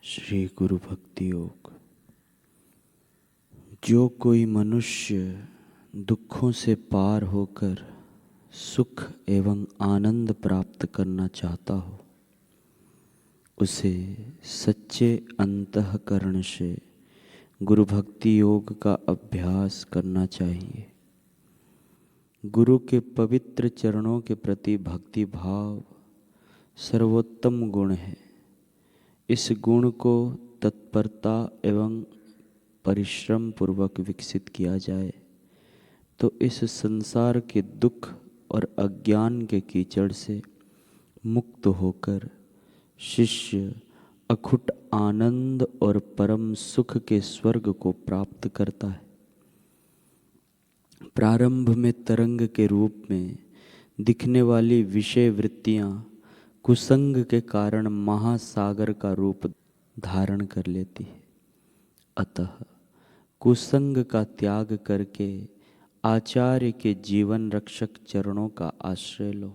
श्री गुरु भक्ति योग। जो कोई मनुष्य दुखों से पार होकर सुख एवं आनंद प्राप्त करना चाहता हो, उसे सच्चे अंतःकरण से गुरु भक्ति योग का अभ्यास करना चाहिए। गुरु के पवित्र चरणों के प्रति भक्ति भाव सर्वोत्तम गुण है। इस गुण को तत्परता एवं परिश्रम पूर्वक विकसित किया जाए तो इस संसार के दुख और अज्ञान के कीचड़ से मुक्त होकर शिष्य अखुट आनंद और परम सुख के स्वर्ग को प्राप्त करता है। प्रारंभ में तरंग के रूप में दिखने वाली विषय वृत्तियां कुसंग के कारण महासागर का रूप धारण कर लेती है। अतः कुसंग का त्याग करके आचार्य के जीवन रक्षक चरणों का आश्रय लो।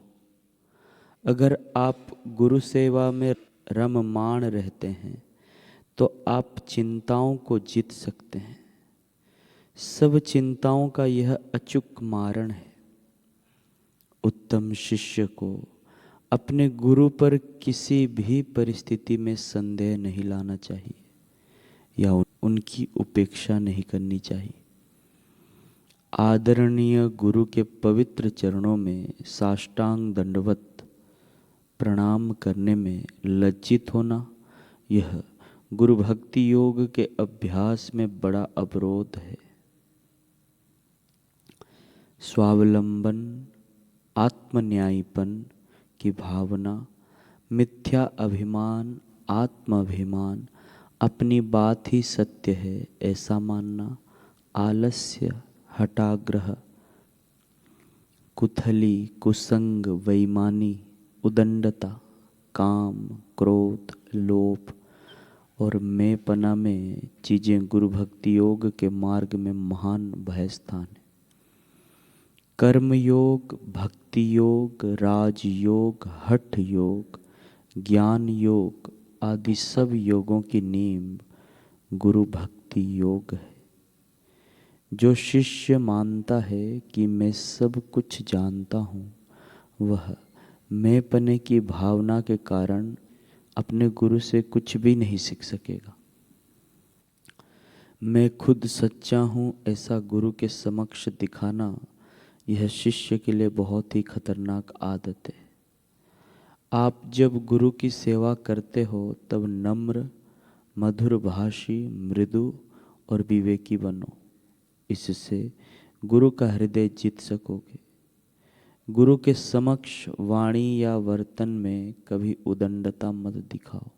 अगर आप गुरु सेवा में रममाण रहते हैं तो आप चिंताओं को जीत सकते हैं। सब चिंताओं का यह अचूक मारण है। उत्तम शिष्य को अपने गुरु पर किसी भी परिस्थिति में संदेह नहीं लाना चाहिए या उनकी उपेक्षा नहीं करनी चाहिए। आदरणीय गुरु के पवित्र चरणों में साष्टांग दंडवत प्रणाम करने में लज्जित होना, यह गुरु भक्ति योग के अभ्यास में बड़ा अवरोध है। स्वावलंबन, आत्मन्यायीपन की भावना, मिथ्या अभिमान, आत्माभिमान, अपनी बात ही सत्य है ऐसा मानना, आलस्य, हठाग्रह, कुथली, कुसंग, वैमानी, उदंडता, काम, क्रोध, लोभ और मैंपना में चीजें गुरु भक्ति योग के मार्ग में महान भय स्थान है। कर्म योग, भक्ति योग, राजयोग, हठ योग, ज्ञान योग आदि सब योगों की नींव गुरु भक्ति योग है। जो शिष्य मानता है कि मैं सब कुछ जानता हूँ, वह मैंपने की भावना के कारण अपने गुरु से कुछ भी नहीं सीख सकेगा। मैं खुद सच्चा हूँ ऐसा गुरु के समक्ष दिखाना, यह शिष्य के लिए बहुत ही खतरनाक आदत है। आप जब गुरु की सेवा करते हो तब नम्र, मधुरभाषी, मृदु और विवेकी बनो। इससे गुरु का हृदय जीत सकोगे। गुरु के समक्ष वाणी या वर्तन में कभी उदंडता मत दिखाओ।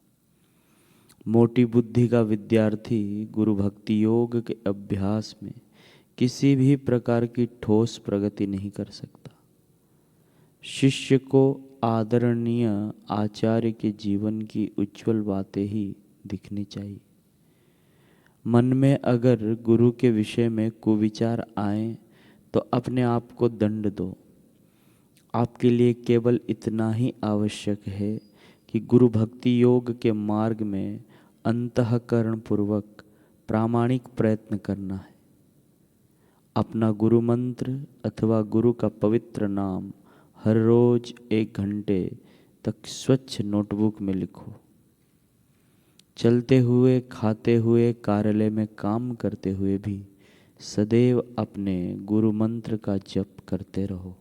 मोटी बुद्धि का विद्यार्थी गुरु भक्ति योग के अभ्यास में किसी भी प्रकार की ठोस प्रगति नहीं कर सकता। शिष्य को आदरणीय आचार्य के जीवन की उज्जवल बातें ही दिखनी चाहिए। मन में अगर गुरु के विषय में कुविचार आए तो अपने आप को दंड दो। आपके लिए केवल इतना ही आवश्यक है कि गुरु भक्ति योग के मार्ग में अंतःकरण पूर्वक प्रामाणिक प्रयत्न करना है। अपना गुरु मंत्र अथवा गुरु का पवित्र नाम हर रोज 1 घंटे तक स्वच्छ नोटबुक में लिखो। चलते हुए, खाते हुए, कार्यालय में काम करते हुए भी सदैव अपने गुरु मंत्र का जप करते रहो।